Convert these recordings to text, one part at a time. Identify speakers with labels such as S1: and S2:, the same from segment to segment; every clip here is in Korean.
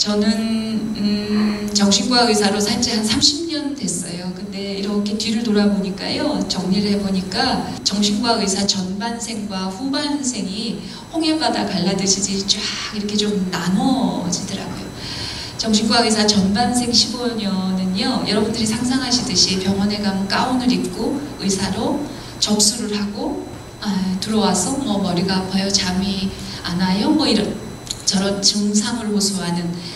S1: 저는 정신과 의사로 산 지 한 30년 됐어요. 근데 이렇게 뒤를 돌아보니까요, 정리를 해보니까 정신과 의사 전반생과 후반생이 홍해바다 갈라듯이 쫙 이렇게 좀 나눠지더라고요. 정신과 의사 전반생 15년은요, 여러분들이 상상하시듯이 병원에 가면 가운을 입고 의사로 접수를 하고 들어와서 뭐 머리가 아파요, 잠이 안 와요, 뭐 이런 저런 증상을 호소하는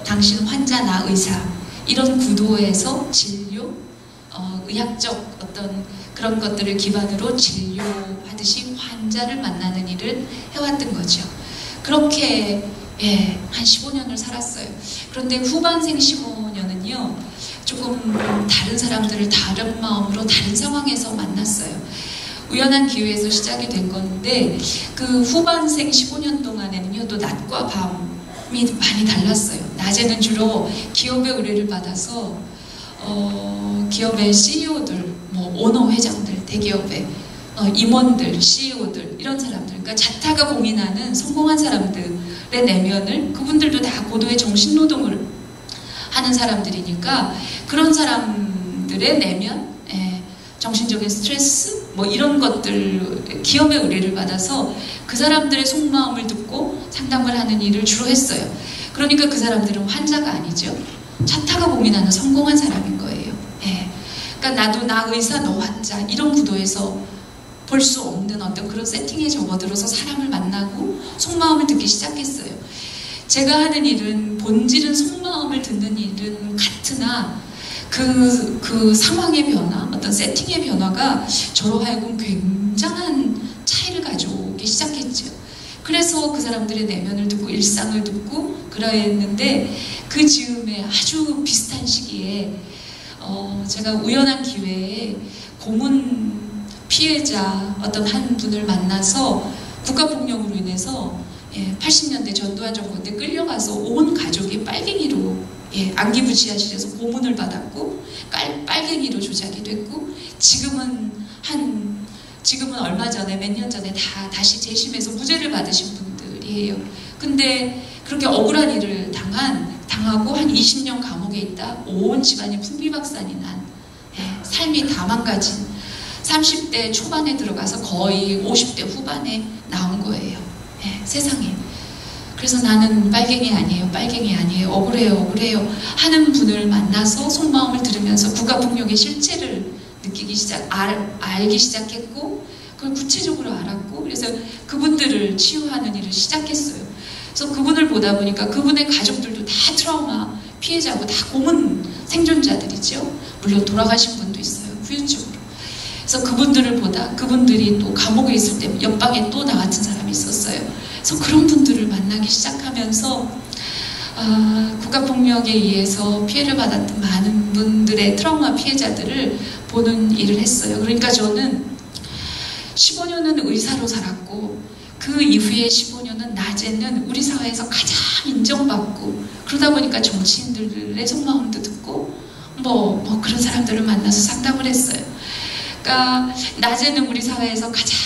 S1: 당신 환자 나 의사, 이런 구도에서 진료, 의학적 어떤 그런 것들을 기반으로 진료하듯이 환자를 만나는 일을 해왔던 거죠. 그렇게 한 15년을 살았어요. 그런데 후반생 15년은요, 조금 다른 사람들을 다른 마음으로 다른 상황에서 만났어요. 우연한 기회에서 시작이 된 건데, 그 후반생 15년 동안에는요, 또 낮과 밤이 많이 달랐어요. 낮에는 주로 기업의 의뢰를 받아서 기업의 CEO들, 뭐 오너 회장들, 대기업의 임원들, CEO들, 이런 사람들, 그러니까 자타가 공인하는 성공한 사람들의 내면을, 그분들도 다 고도의 정신노동을 하는 사람들이니까 그런 사람들의 내면, 정신적인 스트레스, 뭐 이런 것들, 기업의 의뢰를 받아서 그 사람들의 속마음을 듣고 상담을 하는 일을 주로 했어요. 그러니까 그 사람들은 환자가 아니죠. 자타가 고민하는 성공한 사람인 거예요. 그러니까 나도 나 의사, 너 환자, 이런 구도에서 볼 수 없는 어떤 그런 세팅에 접어들어서 사람을 만나고 속마음을 듣기 시작했어요. 제가 하는 일은, 본질은 속마음을 듣는 일은 같으나 그 상황의 변화, 어떤 세팅의 변화가 저로 하여금 굉장한 차이를 가져오기 시작했죠. 그래서 그 사람들의 내면을 듣고 일상을 듣고 그랬는데, 그 즈음에 아주 비슷한 시기에 제가 우연한 기회에 고문 피해자 어떤 한 분을 만나서 국가폭력으로 인해서 80년대 전두환 정권 때 끌려가서 온 가족이 빨갱이로 안기부 지하실에서 고문을 받았고 빨갱이로 조작이 됐고, 지금은 얼마 전에, 몇 년 전에 다시 재심해서 무죄를 받으신 분들이에요. 근데 그렇게 억울한 일을 당하고 한 20년 감옥에 있다 온 집안이 풍비박산이 난, 삶이 다 망가진 30대 초반에 들어가서 거의 50대 후반에 나온 거예요. 세상에. 그래서 나는 빨갱이 아니에요, 억울해요 하는 분을 만나서 속마음을 들으면서 국가폭력의 실체를 알기 시작했고, 그걸 구체적으로 알았고, 그래서 그분들을 치유하는 일을 시작했어요. 그래서 그분을 보다 보니까 그분의 가족들도 다 트라우마 피해자고 다 고문 생존자들이죠. 물론 돌아가신 분도 있어요, 후유증으로. 그래서 그분들을 보다, 그분들이 또 감옥에 있을 때 옆방에 또 나 같은 사람이 있었어요. 그래서 그런 분들을 만나기 시작하면서 국가폭력에 의해서 피해를 받았던 많은 분들의 트라우마 피해자들을 보는 일을 했어요. 그러니까 저는 15년은 의사로 살았고, 그 이후에 15년은 낮에는 우리 사회에서 가장 인정받고, 그러다 보니까 정치인들의 속마음도 듣고 뭐 그런 사람들을 만나서 상담을 했어요. 그러니까 낮에는 우리 사회에서 가장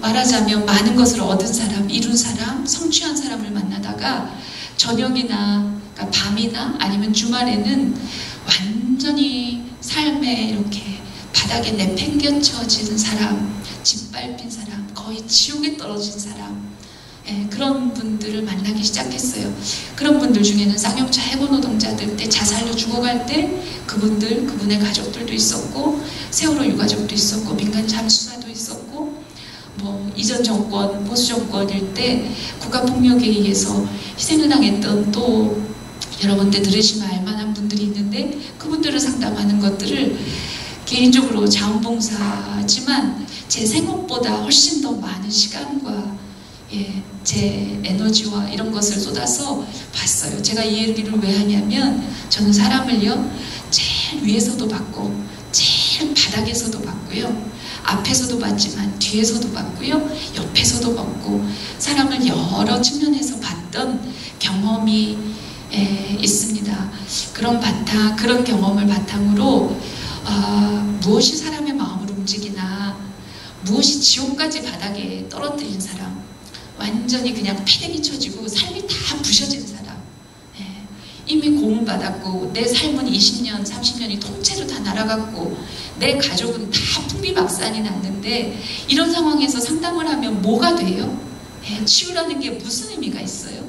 S1: 말하자면 많은 것을 얻은 사람, 이룬 사람, 성취한 사람을 만나다가 저녁이나, 그러니까 밤이나 아니면 주말에는 완전히 삶에 이렇게 바닥에 내팽겨쳐지는 사람, 짓밟힌 사람, 거의 지옥에 떨어진 사람, 그런 분들을 만나기 시작했어요. 그런 분들 중에는 쌍용차 해고 노동자들 때 자살로 죽어갈 때 그분의 가족들도 있었고, 세월호 유가족도 있었고, 민간 잠수사도 있었고, 뭐 이전 정권, 보수 정권일 때 국가폭력에 의해서 희생을 당했던, 또 여러분들 들으시면 알만한 분들이 있는데, 그분들을 상담하는 것들을 개인적으로 자원봉사지만 제 생업보다 훨씬 더 많은 시간과 제 에너지와 이런 것을 쏟아서 봤어요. 제가 이 얘기를 왜 하냐면, 저는 사람을요, 제일 위에서도 봤고 제일 바닥에서도 봤고요, 앞에서도 봤지만 뒤에서도 봤고요, 옆에서도 봤고, 사람을 여러 측면에서 봤던 경험이 있습니다. 그런 경험을 바탕으로 무엇이 사람의 마음을 움직이나, 무엇이 지옥까지 바닥에 떨어뜨린 사람, 완전히 그냥 패대기 쳐지고 삶이 다 부셔진 사람. 이미 고문받았고 내 삶은 20년, 30년이 통째로 다 날아갔고 내 가족은 다 풍비박산이 났는데 이런 상황에서 상담을 하면 뭐가 돼요? 치유라는 게 무슨 의미가 있어요?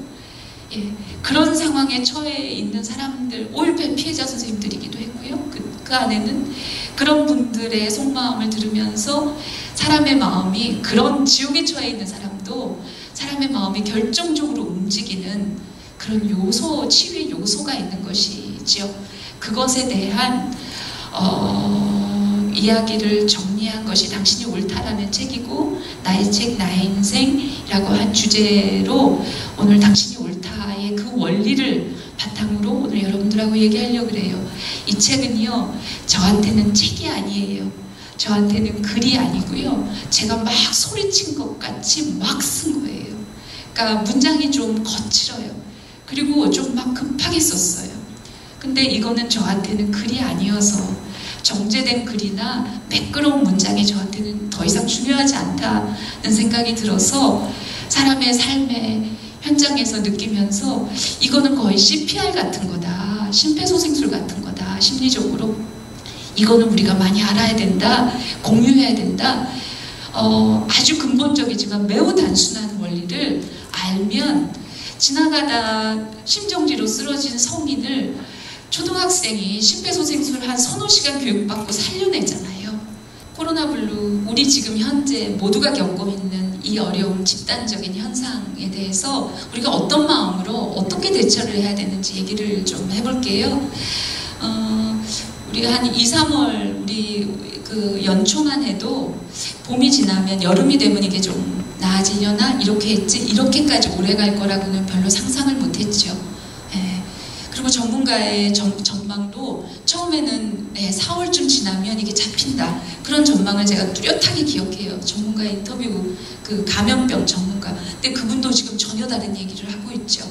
S1: 그런 상황에 처해 있는 사람들, 5.18 피해자 선생님들이기도 했고요. 그 안에는 그런 분들의 속마음을 들으면서 사람의 마음이, 그런 지옥에 처해 있는 사람도 사람의 마음이 결정적으로 움직이는 그런 요소, 치유의 요소가 있는 것이지요. 그것에 대한 이야기를 정리한 것이 당신이 옳다라는 책이고, 나의 책, 나의 인생이라고 한 주제로 오늘 당신이 옳다의 그 원리를 바탕으로 오늘 여러분들하고 얘기하려고 그래요. 이 책은요, 저한테는 책이 아니에요. 저한테는 글이 아니고요. 제가 막 소리친 것 같이 막 쓴 거예요. 그러니까 문장이 좀 거칠어요. 그리고 좀 막 급하게 썼어요. 근데 이거는 저한테는 글이 아니어서 정제된 글이나 매끄러운 문장이 저한테는 더 이상 중요하지 않다는 생각이 들어서 사람의 삶의 현장에서 느끼면서 이거는 거의 CPR 같은 거다. 심폐소생술 같은 거다. 심리적으로. 이거는 우리가 많이 알아야 된다. 공유해야 된다. 아주 근본적이지만 매우 단순한 원리를 알면 지나가다 심정지로 쓰러진 성인을 초등학생이 심폐소생술 한 서너 시간 교육받고 살려내잖아요. 코로나 블루, 우리 지금 현재 모두가 겪고 있는 이 어려운 집단적인 현상에 대해서 우리가 어떤 마음으로 어떻게 대처를 해야 되는지 얘기를 좀 해볼게요. 우리 한 2, 3월 우리 그 연초만 해도 봄이 지나면 여름이 되면 이게 좀 나아지려나 이렇게 했지 이렇게까지 오래 갈 거라고는 별로 상상을 못했죠. 그리고 전문가의 전망도 처음에는 4월쯤 지나면 이게 잡힌다. 그런 전망을 제가 뚜렷하게 기억해요. 전문가의 인터뷰, 그 감염병 전문가. 근데 그분도 지금 전혀 다른 얘기를 하고 있죠.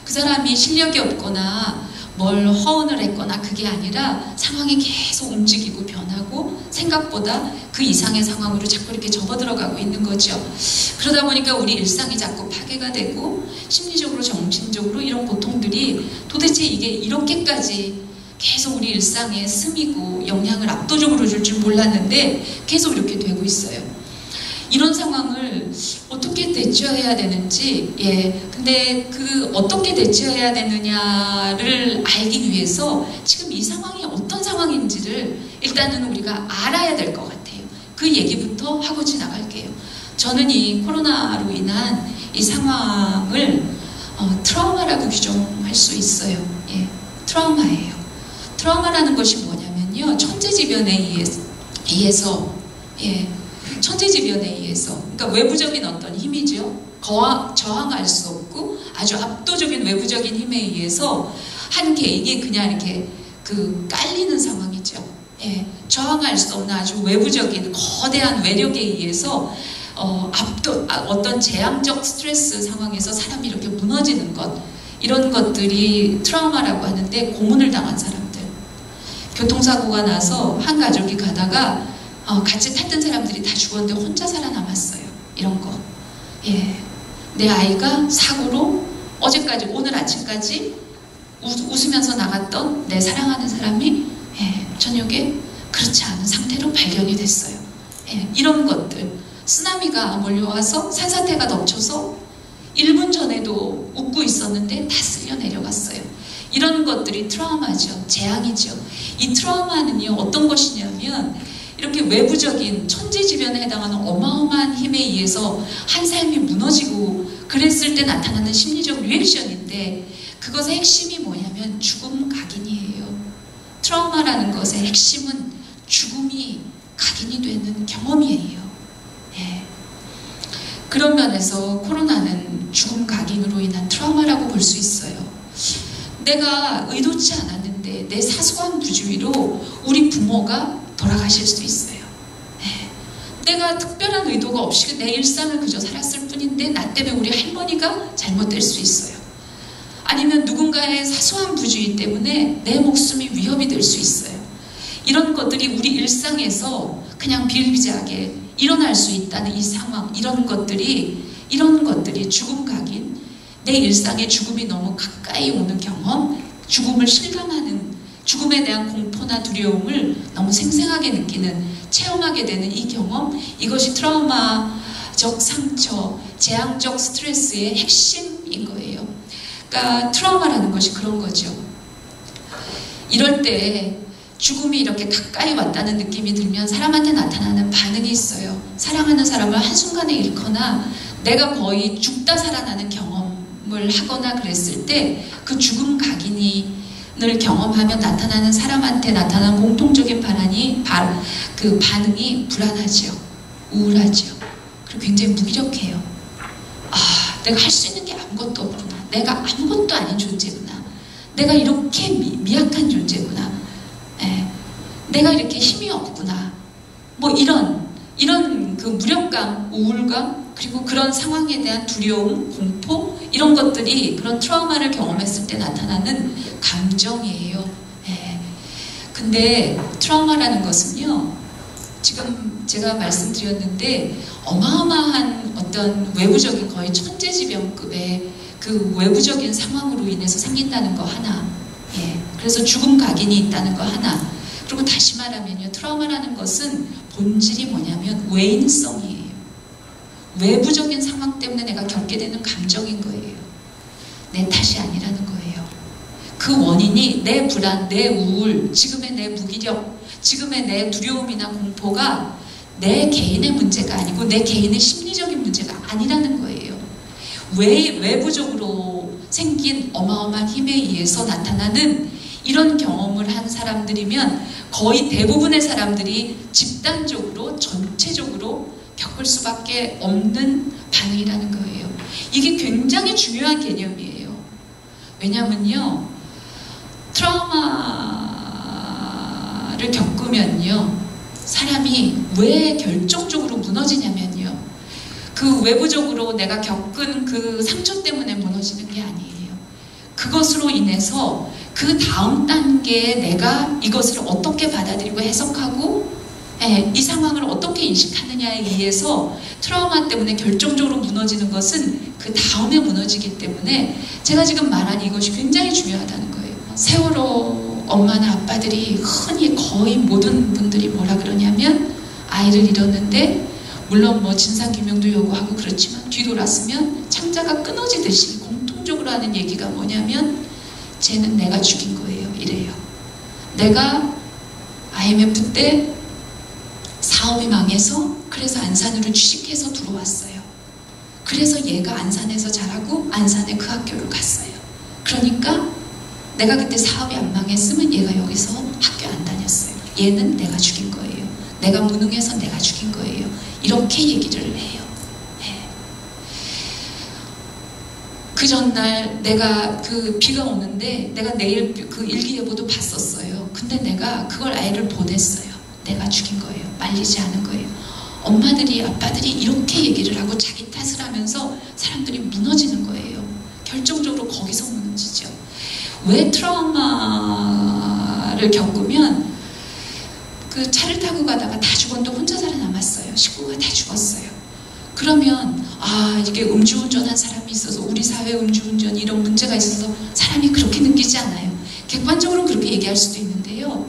S1: 그 사람이 실력이 없거나 뭘 허언을 했거나 그게 아니라 상황이 계속 움직이고 변하고 생각보다 그 이상의 상황으로 자꾸 이렇게 접어들어가고 있는 거죠. 그러다 보니까 우리 일상이 자꾸 파괴가 되고 심리적으로 정신적으로 이런 고통들이 도대체 이게 이렇게까지 계속 우리 일상에 스미고 영향을 압도적으로 줄 줄 몰랐는데 계속 이렇게 되고 있어요. 이런 상황을 어떻게 대처해야 되는지, 근데 그 어떻게 대처해야 되느냐를 알기 위해서 지금 이 상황이 어떤 상황인지를 일단은 우리가 알아야 될 것 같아요. 그 얘기부터 하고 지나갈게요. 저는 이 코로나로 인한 이 상황을 트라우마라고 규정할 수 있어요. 트라우마예요. 트라우마라는 것이 뭐냐면요, 천재지변에 의해서 천재지변에 의해서, 그러니까 외부적인 어떤 힘이죠. 저항할 수 없고 아주 압도적인 외부적인 힘에 의해서 한 개인이 그냥 이렇게 깔리는 상황이죠. 저항할 수 없는 아주 외부적인 거대한 외력에 의해서 어떤 재앙적 스트레스 상황에서 사람이 이렇게 무너지는 것, 이런 것들이 트라우마라고 하는데, 고문을 당한 사람들, 교통사고가 나서 한 가족이 가다가 같이 탔던 사람들이 다 죽었는데 혼자 살아남았어요. 이런 거. 내 아이가 사고로 어제까지, 오늘 아침까지 웃으면서 나갔던 내 사랑하는 사람이 저녁에 그렇지 않은 상태로 발견이 됐어요. 이런 것들. 쓰나미가 몰려와서 산사태가 덮쳐서 1분 전에도 웃고 있었는데 다 쓸려 내려갔어요. 이런 것들이 트라우마죠. 재앙이죠. 이 트라우마는요, 어떤 것이냐면 이렇게 외부적인 천재지변에 해당하는 어마어마한 힘에 의해서 한 삶이 무너지고 그랬을 때 나타나는 심리적 리액션인데, 그것의 핵심이 뭐냐면 죽음 각인이에요. 트라우마라는 것의 핵심은 죽음이 각인이 되는 경험이에요. 그런 면에서 코로나는 죽음 각인으로 인한 트라우마라고 볼 수 있어요. 내가 의도치 않았는데 내 사소한 부주의로 우리 부모가 돌아가실 수 있어요. 내가 특별한 의도가 없이 내 일상을 그저 살았을 뿐인데 나 때문에 우리 할머니가 잘못될 수 있어요. 아니면 누군가의 사소한 부주의 때문에 내 목숨이 위협이 될 수 있어요. 이런 것들이 우리 일상에서 그냥 비일비재하게 일어날 수 있다는 이 상황, 이런 것들이 이런 것들이 죽음 각인, 내 일상에 죽음이 너무 가까이 오는 경험, 죽음을 실감하는, 죽음에 대한 공포나 두려움을 너무 생생하게 느끼는, 체험하게 되는 이 경험, 이것이 트라우마적 상처, 재앙적 스트레스의 핵심인 거예요. 그러니까 트라우마라는 것이 그런 거죠. 이럴 때 죽음이 이렇게 가까이 왔다는 느낌이 들면 사람한테 나타나는 반응이 있어요. 사랑하는 사람을 한순간에 잃거나 내가 거의 죽다 살아나는 경험을 하거나 그랬을 때 그 죽음 각인을 경험하며 나타나는 사람한테 나타나는 공통적인 그 반응이 불안하죠. 우울하죠. 그리고 굉장히 무기력해요. 아, 내가 할 수 있는 게 아무것도 없구나. 내가 아무것도 아닌 존재구나. 내가 이렇게 미약한 존재구나. 내가 이렇게 힘이 없구나. 뭐 이런 그 무력감, 우울감, 그리고 그런 상황에 대한 두려움, 공포, 이런 것들이 그런 트라우마를 경험했을 때 나타나는 감정이에요. 근데 트라우마라는 것은요, 지금 제가 말씀드렸는데 어마어마한 어떤 외부적인 거의 천재지변급의 그 외부적인 상황으로 인해서 생긴다는 거 하나, 그래서 죽음 각인이 있다는 거 하나, 그리고 다시 말하면요, 트라우마라는 것은 본질이 뭐냐면 외인성이에요. 외부적인 상황 때문에 내가 겪게 되는 감정인 거예요. 내 탓이 아니라는 거예요. 그 원인이 내 불안, 내 우울, 지금의 내 무기력, 지금의 내 두려움이나 공포가 내 개인의 문제가 아니고 내 개인의 심리적인 문제가 아니라는 거예요. 외부적으로 생긴 어마어마한 힘에 의해서 나타나는 이런 경험을 한 사람들이면 거의 대부분의 사람들이 집단적으로, 전체적으로 겪을 수밖에 없는 반응이라는 거예요. 이게 굉장히 중요한 개념이에요. 왜냐면요, 트라우마를 겪으면요, 사람이 왜 결정적으로 무너지냐면요, 그 외부적으로 내가 겪은 그 상처 때문에 무너지는 게 아니에요. 그것으로 인해서 그 다음 단계에 내가 이것을 어떻게 받아들이고 해석하고 이 상황을 어떻게 인식하느냐에 의해서 트라우마 때문에 결정적으로 무너지는 것은 그 다음에 무너지기 때문에 제가 지금 말한 이것이 굉장히 중요하다는 거예요. 세월호 엄마나 아빠들이 흔히 거의 모든 분들이 뭐라 그러냐면 아이를 잃었는데 물론 뭐 진상규명도 요구하고 그렇지만 뒤돌았으면 창자가 끊어지듯이 공통적으로 하는 얘기가 뭐냐면 쟤는 내가 죽인 거예요. 이래요. 내가 IMF 때 사업이 망해서 그래서 안산으로 취직해서 들어왔어요. 그래서 얘가 안산에서 자라고 안산에 그 학교를 갔어요. 그러니까 내가 그때 사업이 안 망했으면 얘가 여기서 학교 안 다녔어요. 얘는 내가 죽인 거예요. 내가 무능해서 내가 죽인 거예요. 이렇게 얘기를 해요. 그 전날 내가 그 비가 오는데 내가 내일 그 일기예보도 봤었어요. 근데 내가 그걸 아이를 보냈어요. 내가 죽인 거예요. 말리지 않은 거예요. 엄마들이, 아빠들이 이렇게 얘기를 하고 자기 탓을 하면서 사람들이 무너지는 거예요. 결정적으로 거기서 무너지죠. 왜 트라우마를 겪으면 그 차를 타고 가다가 다 죽었는데 혼자 살아남았어요. 식구가 다 죽었어요. 그러면 아, 이게 음주운전한 사람이 있어서 우리 사회 음주운전 이런 문제가 있어서 사람이 그렇게 느끼지 않아요. 객관적으로 그렇게 얘기할 수도 있는데요.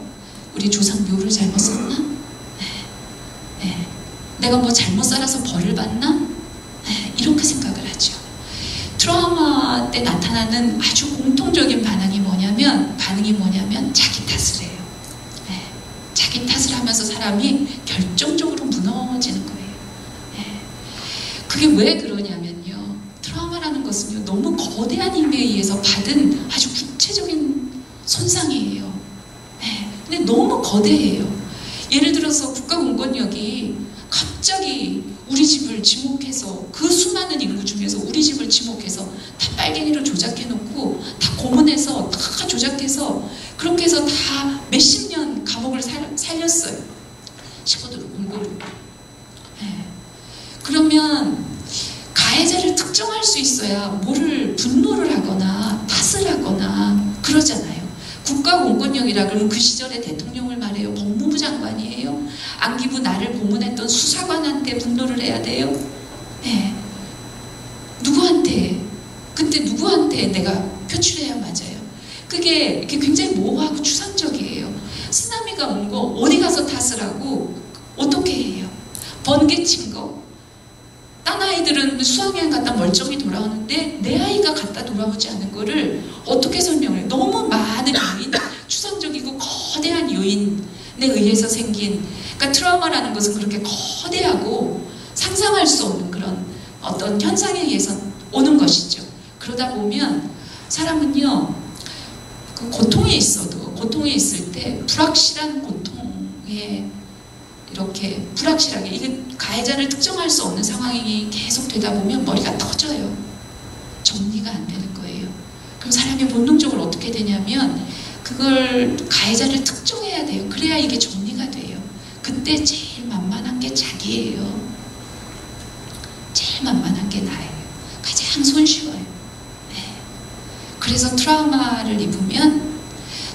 S1: 우리 조상 묘를 잘못 썼나? 네. 내가 뭐 잘못 살아서 벌을 받나? 네. 이렇게 생각을 하죠. 트라우마 때 나타나는 아주 공통적인 반응이 뭐냐면 자기 탓을 해요. 네. 자기 탓을 하면서 사람이 결정적으로 무너지는 거예요. 네. 그게 왜 그러냐면요, 트라우마라는 것은요, 너무 거대한 힘에 의해서 받은 아주 구체적인 손상이에요. 네. 근데 너무 거대해요. 예를 들어서 국가공권력이 갑자기 우리 집을 지목해서, 그 수많은 인구 중에서 우리 집을 지목해서 다 빨갱이로 조작해놓고 다 고문해서 다 조작해서 그렇게 해서 다 몇십 년 감옥을 살렸어요. 식구들 울고. 네. 그러면 가해자를 특정할 수 있어야 뭐를 분노를 하거나 탓을 하거나 그러잖아요. 국가공권력이라 그러면 그 시절의 대통령을 말해요. 법무부 장관이에요. 안기부 나를 고문했던 수사관한테 분노를 해야 돼요. 네. 그게 이렇게 굉장히 모호하고 추상적이에요. 쓰나미가 온 거 어디 가서 탓을 하고 어떻게 해요? 번개 친 거. 딴 아이들은 수학여행 갔다 멀쩡히 돌아오는데 내 아이가 갔다 돌아오지 않은 거를 어떻게 설명을 해요? 너무 많은 요인, 추상적이고 거대한 요인에 의해서 생긴, 그러니까 트라우마라는 것은 그렇게 거대하고 상상할 수 없는 그런 어떤 현상에 의해서 오는 것이죠. 그러다 보면 사람은요, 그 고통에 있어도, 고통에 있을 때 불확실한 고통에 이렇게 불확실하게, 이게 가해자를 특정할 수 없는 상황이 계속 되다 보면 머리가 터져요. 정리가 안 되는 거예요. 그럼 사람이 본능적으로 어떻게 되냐면 그걸 가해자를 특정해야 돼요. 그래야 이게 정리가 돼요. 그때 제일 만만한 게 자기예요. 제일 만만한 게 나예요. 가장 손쉬워요. 네. 그래서 트라우마를 입으면,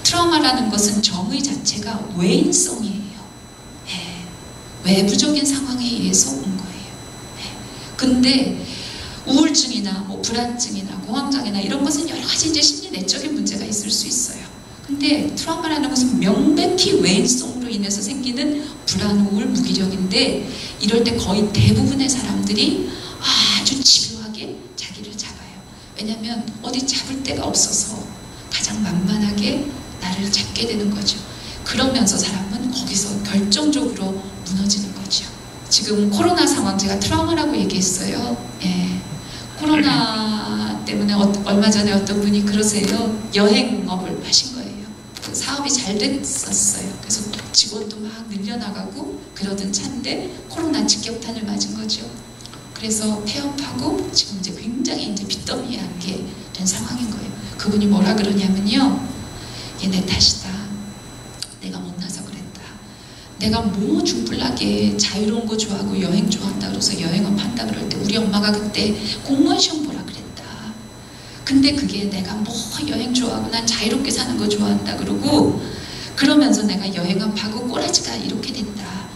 S1: 트라우마라는 것은 정의 자체가 외인성이에요. 네. 외부적인 상황에 의해서 온 거예요. 네. 근데 우울증이나 뭐 불안증이나 공황장애나 이런 것은 여러 가지 이제 심리 내적인 문제가 있을 수 있어요. 근데 트라우마라는 것은 명백히 외인성으로 인해서 생기는 불안, 우울, 무기력인데, 이럴 때 거의 대부분의 사람들이 아주 집요하게 자기를 잡아요. 왜냐하면 어디 잡을 데가 없어서 가장 만만하게 나를 잡게 되는 거죠. 그러면서 사람은 거기서 결정적으로 무너지는 거죠. 지금 코로나 상황, 제가 트라우마라고 얘기했어요. 예. 코로나 때문에 얼마 전에 어떤 분이 그러세요. 여행업을 하신 거예요. 그 사업이 잘 됐었어요. 그래서 직원도 막 늘려나가고 그러던 차인데 코로나 직격탄을 맞은 거죠. 그래서 폐업하고 지금 이제 굉장히 이제 빚더미에 앉게 된 상황인 거예요. 그분이 뭐라 그러냐면요, 이게 내 탓이다. 내가 못나서 그랬다. 내가 뭐 중불나게 자유로운 거 좋아하고 여행 좋아한다 그래서 여행업 한다 그럴 때 우리 엄마가 그때 공무원 시험 보라 그랬다. 근데 그게 내가 뭐 여행 좋아하고 난 자유롭게 사는 거 좋아한다 그러고, 그러면서 내가 여행업하고 꼬라지가 이렇게 됐다.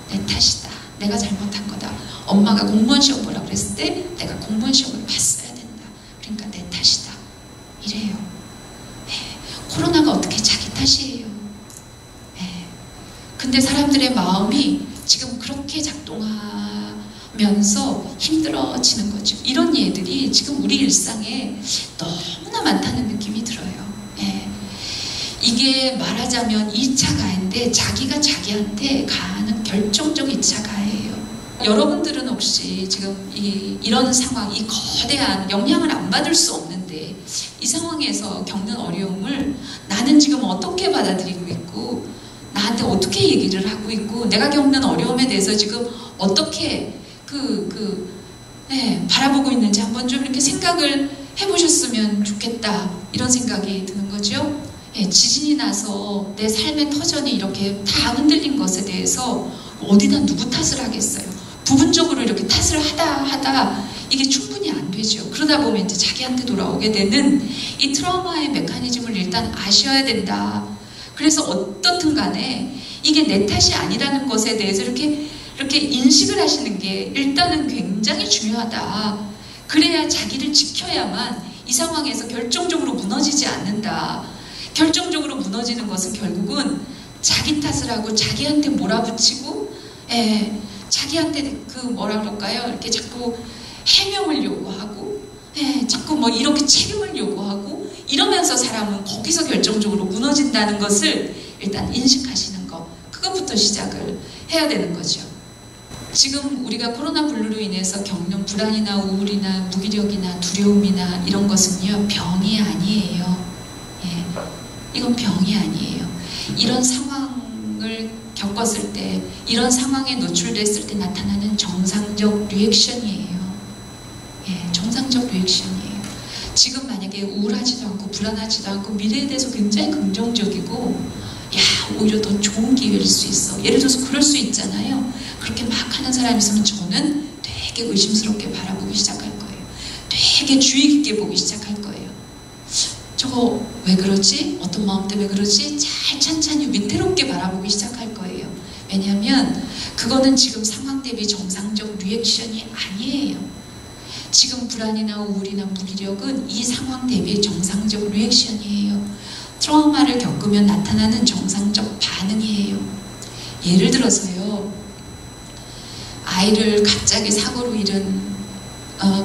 S1: 내 탓이다. 내가 잘못한 거다. 엄마가 공무원 시험 보라 그랬을 때 내가 공무원 시험을 봤어야 된다. 그러니까 내 탓이다. 이래요. 네. 코로나가 어떻게 자기 탓이에요. 네. 근데 사람들의 마음이 지금 그렇게 작동하면서 힘들어지는 거죠. 이런 예들이 지금 우리 일상에 너무나 많다는 느낌이 들어요. 네. 이게 말하자면 2차 가해인데 자기가 자기한테 가하는 결정적 2차 가해예요. 여러분들은 혹시 지금 이런 상황, 이 거대한 영향을 안 받을 수 없는데 이 상황에서 겪는 어려움을 나는 지금 어떻게 받아들이고 있고 나한테 어떻게 얘기를 하고 있고 내가 겪는 어려움에 대해서 지금 어떻게 바라보고 있는지 한번 좀 이렇게 생각을 해보셨으면 좋겠다, 이런 생각이 드는 거죠. 지진이 나서 내 삶의 터전이 이렇게 다 흔들린 것에 대해서 어디다 누구 탓을 하겠어요. 부분적으로 이렇게 탓을 하다 이게 충분히 안 되죠. 그러다 보면 이제 자기한테 돌아오게 되는 이 트라우마의 메커니즘을 일단 아셔야 된다. 그래서 어떻든 간에 이게 내 탓이 아니라는 것에 대해서 이렇게 인식을 하시는 게 일단은 굉장히 중요하다. 그래야 자기를 지켜야만 이 상황에서 결정적으로 무너지지 않는다. 결정적으로 무너지는 것은 결국은 자기 탓을 하고 자기한테 몰아붙이고, 자기한테 뭐라 그럴까요? 이렇게 자꾸 해명을 요구하고, 자꾸 뭐 이렇게 책임을 요구하고, 이러면서 사람은 거기서 결정적으로 무너진다는 것을 일단 인식하시는 거, 그것부터 시작을 해야 되는 거죠. 지금 우리가 코로나 블루로 인해서 겪는 불안이나 우울이나 무기력이나 두려움이나 이런 것은요, 병이 아니에요. 이건 병이 아니에요. 이런 상황을 겪었을 때, 이런 상황에 노출됐을 때 나타나는 정상적 리액션이에요. 정상적 리액션이에요. 지금 만약에 우울하지도 않고 불안하지도 않고 미래에 대해서 굉장히 긍정적이고, 오히려 더 좋은 기회일 수 있어. 예를 들어서 그럴 수 있잖아요. 그렇게 막 하는 사람이 있으면 저는 되게 의심스럽게 바라보기 시작할 거예요. 되게 주의 깊게 보기 시작할 거예요. 저거 왜 그러지? 어떤 마음 때문에 그러지? 잘 찬찬히 위태롭게 바라보기 시작할 거예요. 왜냐하면 그거는 지금 상황 대비 정상적 리액션이 아니에요. 지금 불안이나 우울이나 무기력은 이 상황 대비 정상적 리액션이에요. 트라우마를 겪으면 나타나는 정상적 반응이에요. 예를 들어서요, 아이를 갑자기 사고로 잃은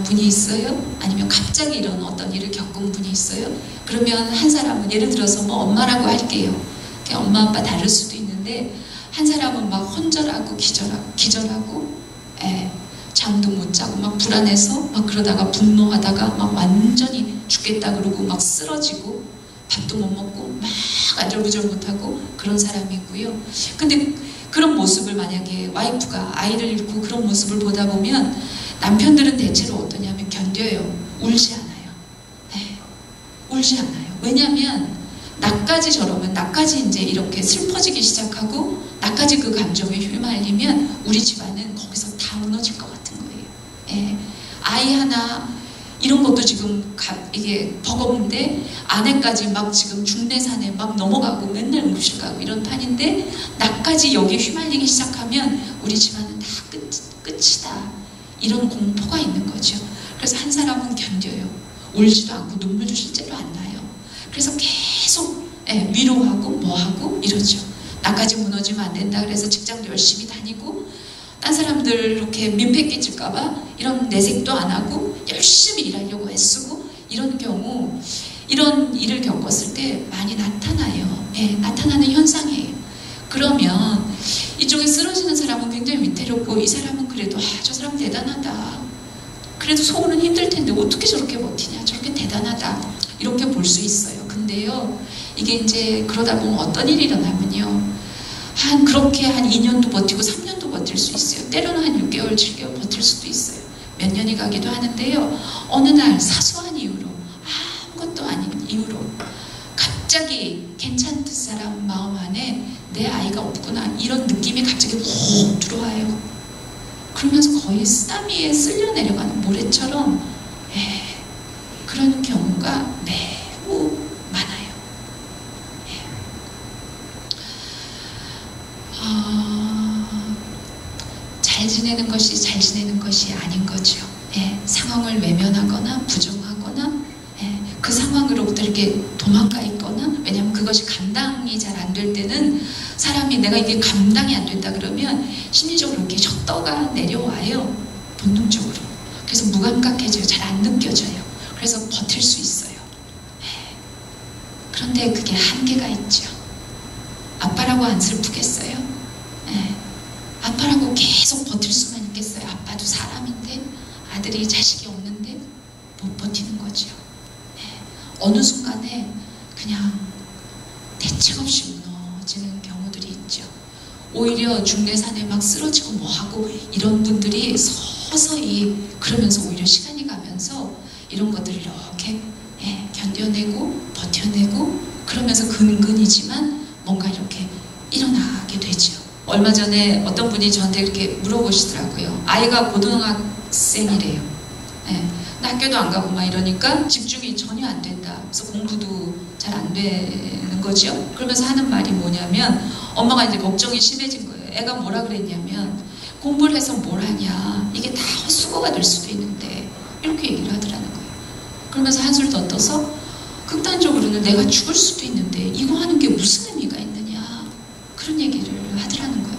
S1: 분이 있어요? 아니면 갑자기 이런 어떤 일을 겪은 분이 있어요? 그러면 한 사람은, 예를 들어서 뭐 엄마라고 할게요. 엄마 아빠 다를 수도 있는데, 한 사람은 막 혼절하고 기절하고 잠도 못 자고 막 불안해서 막 그러다가 분노하다가 막 완전히 죽겠다 그러고 막 쓰러지고 밥도 못 먹고 막 안절부절 못하고 그런 사람이고요. 근데 그런 모습을 만약에 와이프가 아이를 잃고 그런 모습을 보다 보면 남편들은 대체로 어떠냐면 견뎌요. 울지 않아요. 울지 않아요. 왜냐하면 나까지 저러면, 나까지 이제 이렇게 슬퍼지기 시작하고 나까지 그 감정에 휘말리면 우리 집안은 거기서 다 무너질 것 같은 거예요. 아이 하나 이런 것도 지금 이게 버겁는데 아내까지 막 지금 중내산에 막 넘어가고 맨날 응급실 가고 이런 판인데 나까지 여기에 휘말리기 시작하면 우리 집안은 다 끝이다. 이런 공포가 있는 거죠. 그래서 한 사람은 견뎌요. 울지도 않고 눈물도 실제로 안 나요. 그래서 계속 위로하고 뭐하고 이러죠. 나까지 무너지면 안 된다 그래서 직장도 열심히 다니고, 딴 사람들 이렇게 민폐 끼칠까봐 이런 내색도 안 하고 열심히 일하려고 애쓰고, 이런 경우, 이런 일을 겪었을 때 많이 나타나요. 나타나는 현상이에요. 그러면 이쪽에 쓰러지는 사람은 굉장히 위태롭고, 이 사람은 그래도 저 사람 대단하다. 그래도 속으로는 힘들 텐데 어떻게 저렇게 버티냐, 저렇게 대단하다, 이렇게 볼 수 있어요. 근데요, 이게 이제 그러다 보면 어떤 일이 일어나면요, 그렇게 한 2년도 버티고 3년도 버틸 수 있어요. 때로는 한 6개월, 7개월 버틸 수도 있어요. 몇 년이 가기도 하는데요, 어느 날 사소한 이유로, 아무것도 아닌 이유로 갑자기 괜찮은 사람 마음 안에 내 아이가 없구나, 이런 느낌이 갑자기 훅 들어와요. 그러면서 거의 쓰나미에 쓸려 내려가는 모래처럼 그런 경우가 매우 많아요. 잘 지내는 것이 잘 지내는 것이 아닌 거죠. 상황을 외면하거나 부정하거나 그 상황으로부터 이렇게 도망가 있거나, 왜냐하면 그것이 감당이 잘 안 될 때는 사람이 내가 이게 감당이 안 된다 그러면 심리적으로 이렇게 셔터가 내려와요. 본능적으로. 그래서 무감각해져요. 잘 안 느껴져요. 그래서 버틸 수 있어요. 그런데 그게 한계가 있죠. 아빠라고 안 슬프겠어요? 아빠라고 계속 버틸 수만 있겠어요? 아빠도 사람인데, 아들이 자식이 없는데 못 버티는 거죠. 어느 순간에 그냥 대책 없이 무너지는 경우들이 있죠. 오히려 중내산에 막 쓰러지고 뭐하고 이런 분들이 서서히, 그러면서 오히려 시간이 가면서 이런 것들을 이렇게 견뎌내고 버텨내고, 그러면서 근근이지만 뭔가 이렇게 일어나게 되죠. 얼마 전에 어떤 분이 저한테 이렇게 물어보시더라고요. 아이가 고등학생이래요. 학교도 안 가고 막 이러니까 집중이 전혀 안 된다. 그래서 공부도 잘 안 되는 거죠. 그러면서 하는 말이 뭐냐면, 엄마가 이제 걱정이 심해진 거예요. 애가 뭐라 그랬냐면, 공부를 해서 뭘 하냐, 이게 다 헛수고가 될 수도 있는데, 이렇게 얘기를 하더라는 거예요. 그러면서 한술 더 떠서 극단적으로는 내가 죽을 수도 있는데 이거 하는 게 무슨 의미가 있느냐, 그런 얘기를 하더라는 거예요.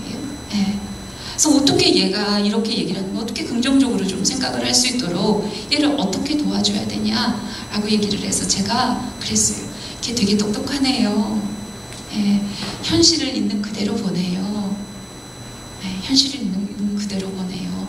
S1: 그래서 어떻게 얘가 이렇게 얘기를 하는 거, 어떻게 긍정적으로 좀 생각을 할 수 있도록 얘를 어떻게 도와줘야 되냐라고 얘기를 해서 제가 그랬어요. 걔 되게 똑똑하네요. 현실을 있는 그대로 보내요. 현실을 있는 그대로 보내요.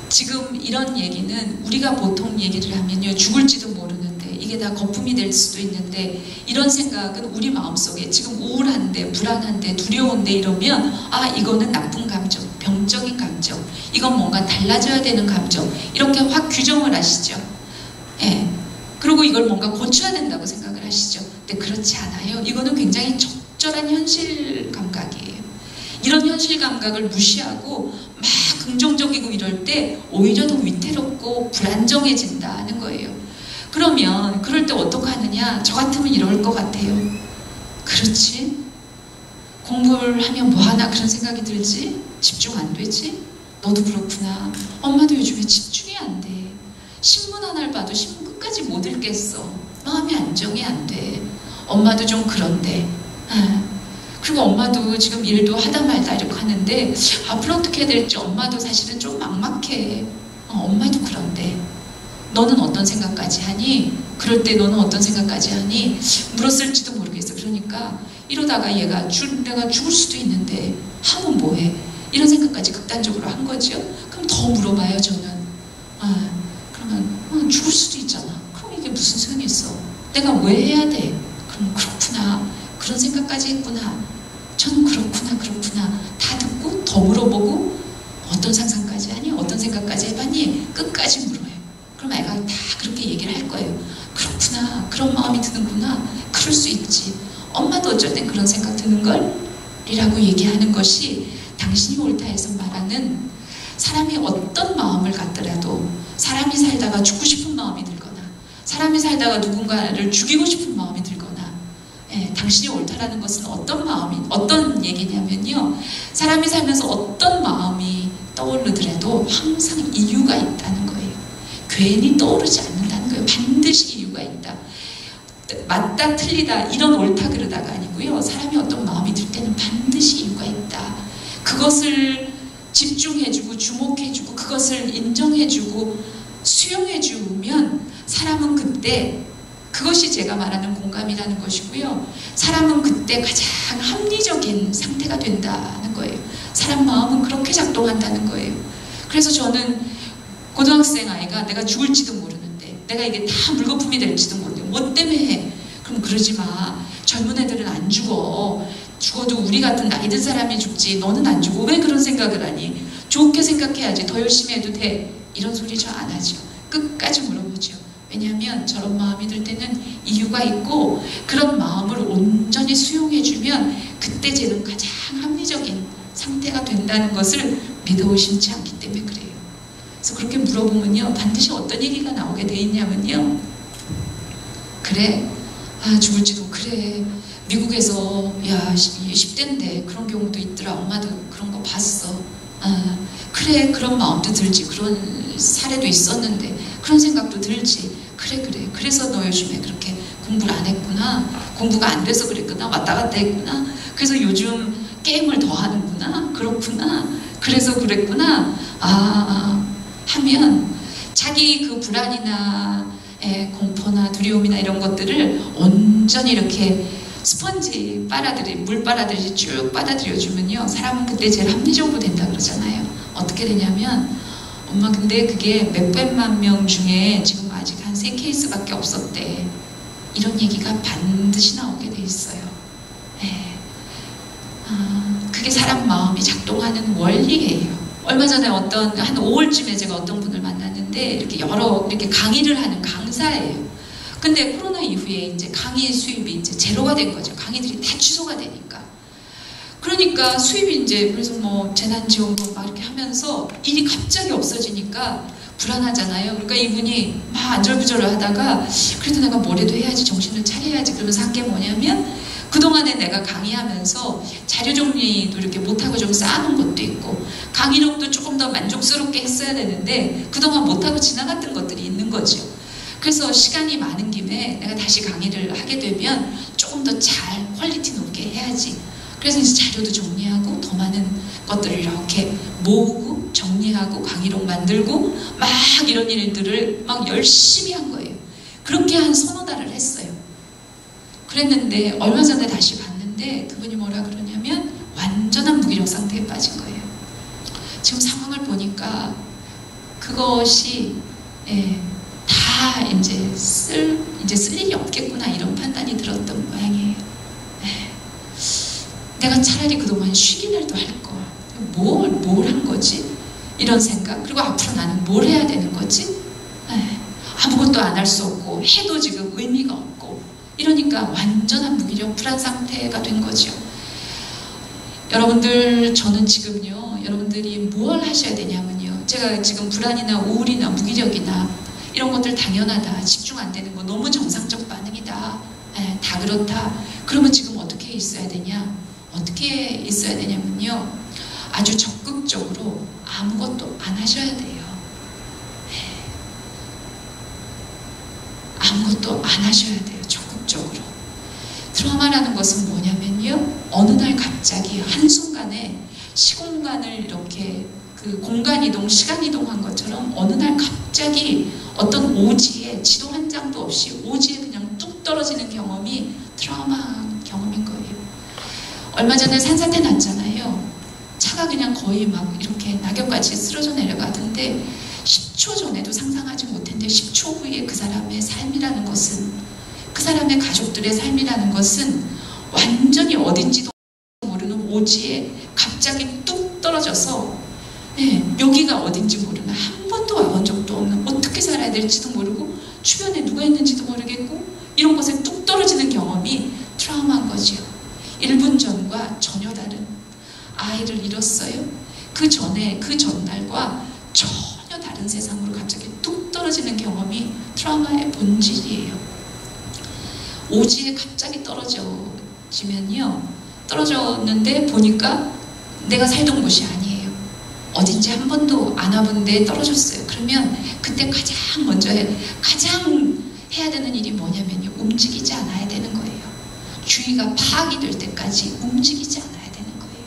S1: 지금 이런 얘기는 우리가 보통 얘기를 하면요, 죽을지도 모르는데 이게 다 거품이 될 수도 있는데, 이런 생각은 우리 마음속에 지금 우울한데 불안한데 두려운데 이러면, 이거는 나쁜 감정, 병적인 감정, 이건 뭔가 달라져야 되는 감정, 이렇게 확 규정을 하시죠. 그리고 이걸 뭔가 고쳐야 된다고 생각을 하시죠. 근데 그렇지 않아요. 이거는 굉장히 적절한 현실 감각이에요. 이런 현실 감각을 무시하고 막 긍정적이고 이럴 때 오히려 더 위태롭고 불안정해진다는 거예요. 그러면 그럴 때 어떻게 하느냐? 저 같으면 이럴 것 같아요. 그렇지? 공부를 하면 뭐하나 그런 생각이 들지? 집중 안 되지? 너도 그렇구나. 엄마도 요즘에 집중이 안 돼. 신문 하나를 봐도 신문 끝까지 못 읽겠어. 마음이 안정이 안 돼. 엄마도 좀 그런데. 그리고 엄마도 지금 일도 하다 말다 이렇게 하는데 앞으로 어떻게 해야 될지 엄마도 사실은 좀 막막해. 엄마도 그런데 너는 어떤 생각까지 하니? 그럴 때 너는 어떤 생각까지 하니? 물었을지도 모르겠어. 그러니까 이러다가 얘가 내가 죽을 수도 있는데 하면 뭐해? 이런 생각까지 극단적으로 한 거죠. 그럼 더 물어봐요. 저는 그러면 죽을 수도 있잖아. 그럼 이게 무슨 소용이 있어? 내가 왜 해야 돼? 그럼 그렇구나. 그런 생각까지 했구나. 저는 그렇구나. 다 듣고 더 물어보고 어떤 상상까지 하니? 어떤 생각까지 해봤니? 끝까지 물어요. 그럼 애가 다 그렇게 얘기를 할 거예요. 그렇구나. 그런 마음이 드는구나. 그럴 수 있지. 엄마도 어쩔 땐 그런 생각 드는걸? 이라고 얘기하는 것이 당신이 옳다 해서 말하는 사람이 어떤 마음을 갖더라도 사람이 살다가 죽고 싶은 마음이 들거나 사람이 살다가 누군가를 죽이고 싶은 마음이 들거나 당신이 옳다라는 것은 어떤 얘기냐면요. 사람이 살면서 어떤 마음이 떠오르더라도 항상 이유가 있다는 거예요. 괜히 떠오르지 않는다는 거예요. 반드시 이유가 있다. 맞다 틀리다 이런 옳다 그르다가 아니고요. 사람이 어떤 마음이 들 때는 반드시 이유가 있다. 그것을 집중해주고 주목해주고 그것을 인정해주고 수용해주면 사람은 그때 그것이 제가 말하는 공감이라는 것이고요. 사람은 그때 가장 합리적인 상태가 된다는 거예요. 사람 마음은 그렇게 작동한다는 거예요. 그래서 저는 고등학생 아이가 내가 죽을지도 모르는데 내가 이게 다 물거품이 될지도 모르는데 뭐 때문에 해? 그럼 그러지 마. 젊은 애들은 안 죽어. 죽어도 우리 같은 나이 든 사람이 죽지 너는 안 죽어. 왜 그런 생각을 하니? 좋게 생각해야지. 더 열심히 해도 돼. 이런 소리 저 안 하죠. 끝까지 물어보죠. 왜냐하면 저런 마음이 들 때는 이유가 있고 그런 마음을 온전히 수용해주면 그때 쟤는 가장 합리적인 상태가 된다는 것을 믿어 의심치 않기 때문에 그래요. 그래서 그렇게 물어보면요. 반드시 어떤 얘기가 나오게 돼 있냐면요. 그래. 죽을지도 그래. 미국에서 10대인데 그런 경우도 있더라. 엄마도 그런 거 봤어. 그래. 그런 마음도 들지. 그런 사례도 있었는데 그런 생각도 들지. 그래. 그래서 너 요즘에 그렇게 공부를 안 했구나. 공부가 안 돼서 그랬구나. 왔다 갔다 했구나. 그래서 요즘 게임을 더 하는구나. 그렇구나. 그래서 그랬구나. 하면 자기 그 불안이나 공포나 두려움이나 이런 것들을 온전히 이렇게 스펀지 물 빨아들이지 쭉 빨아들여주면요. 사람은 그때 제일 합리적으로 된다 그러잖아요. 어떻게 되냐면 엄마 근데 그게 몇백만 명 중에 지금 아직 한 3케이스밖에 없었대. 이런 얘기가 반드시 나오게 돼 있어요. 그게 사람 마음이 작동하는 원리예요. 얼마 전에 한 5월쯤에 제가 어떤 분을 만났는데 이렇게 강의를 하는 강사예요. 근데 코로나 이후에 이제 강의 수입이 이제 제로가 된 거죠. 강의들이 다 취소가 되니까. 그러니까 수입이 이제 그래서 뭐 재난지원금 막 이렇게 하면서 일이 갑자기 없어지니까 불안하잖아요. 그러니까 이분이 막 안절부절을 하다가 그래도 내가 뭐라도 해야지 정신을 차려야지 그러면서 한 게 뭐냐면 그동안에 내가 강의하면서 자료 정리도 이렇게 못하고 좀 쌓아놓은 것도 있고 강의록도 조금 더 만족스럽게 했어야 되는데 그동안 못하고 지나갔던 것들이 있는 거죠. 그래서 시간이 많은 김에 내가 다시 강의를 하게 되면 조금 더 잘 퀄리티 높게 해야지. 그래서 이제 자료도 정리하고 더 많은 것들을 이렇게 모으고 정리하고 강의록 만들고 막 이런 일들을 막 열심히 한 거예요. 그렇게 한 서너 달을 했어요. 그랬는데 얼마 전에 다시 봤는데 그분이 뭐라 그러냐면 완전한 무기력 상태에 빠진 거예요. 지금 상황을 보니까 그것이 다 이제 쓸 일이 없겠구나 이런 판단이 들었던 모양이에요. 내가 차라리 그동안 쉬기라도 할 걸. 뭘 한 거지? 이런 생각. 그리고 앞으로 나는 뭘 해야 되는 거지? 아무것도 안 할 수 없고 해도 지금 의미가 없고 이러니까 완전한 무기력 불안 상태가 된 거죠. 여러분들 저는 지금요 여러분들이 뭘 하셔야 되냐면요 제가 지금 불안이나 우울이나 무기력이나 이런 것들 당연하다 집중 안 되는 거 너무 정상적 반응이다 다 그렇다 그러면 지금 어떻게 있어야 되냐 어떻게 있어야 되냐면요 아주 적극적으로 아무것도 안 하셔야 돼요. 아무것도 안 하셔야 돼요. 적극적으로. 트라우마라는 것은 뭐냐면요, 어느 날 갑자기 한순간에 시공간을 이렇게 그 공간 이동, 시간 이동한 것처럼 어느 날 갑자기 어떤 오지에 지도 한 장도 없이 오지에 그냥 뚝 떨어지는 경험이 트라우마 경험인 거예요. 얼마 전에 산사태 났잖아요. 차가 그냥 거의 막 이렇게 낙엽같이 쓰러져 내려가던데 10초 전에도 상상하지 못했는데 10초 후에 그 사람의 삶이라는 것은, 그 사람의 가족들의 삶이라는 것은 완전히 어딘지도 모르는 오지에 갑자기 뚝 떨어져서, 여기가 어딘지 모르는, 한 번도 와본 적도 없는, 어떻게 살아야 될지도 모르고 주변에 누가 있는지도 모르겠고 이런 곳에 뚝 떨어지는 경험이 트라우마인 거지요. 1분 전과 전혀 다른, 아이를 잃었어요. 그 전에, 그 전날과 전혀 다른 세상으로 갑자기 뚝 떨어지는 경험이 트라우마의 본질이에요. 오지에 갑자기 떨어지면요, 떨어졌는데 보니까 내가 살던 곳이 아니에요. 어딘지 한 번도 안 와본 데에 떨어졌어요. 그러면 그때 가장 먼저 가장 해야 되는 일이 뭐냐면요, 움직이지 않아야 되는 거예요. 주의가 파악이 될 때까지 움직이지 않아야 되는 거예요.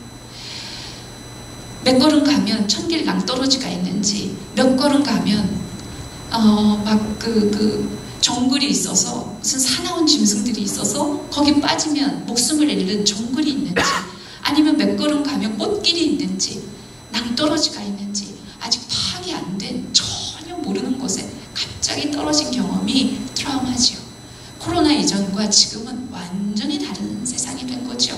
S1: 몇 걸음 가면 천길 낭떠러지가 있는지, 몇 걸음 가면 막 정글이 있어서, 무슨 사나운 짐승들이 있어서 거기 빠지면 목숨을 잃는 정글이 있는지, 아니면 몇 걸음 가면 꽃길이 있는지, 낭떠러지가 있는지 아직 파악이 안 된, 전혀 모르는 곳에 갑자기 떨어진 경험이 트라우마지요. 코로나 이전과 지금은 완전히 다른 세상이 된 거죠.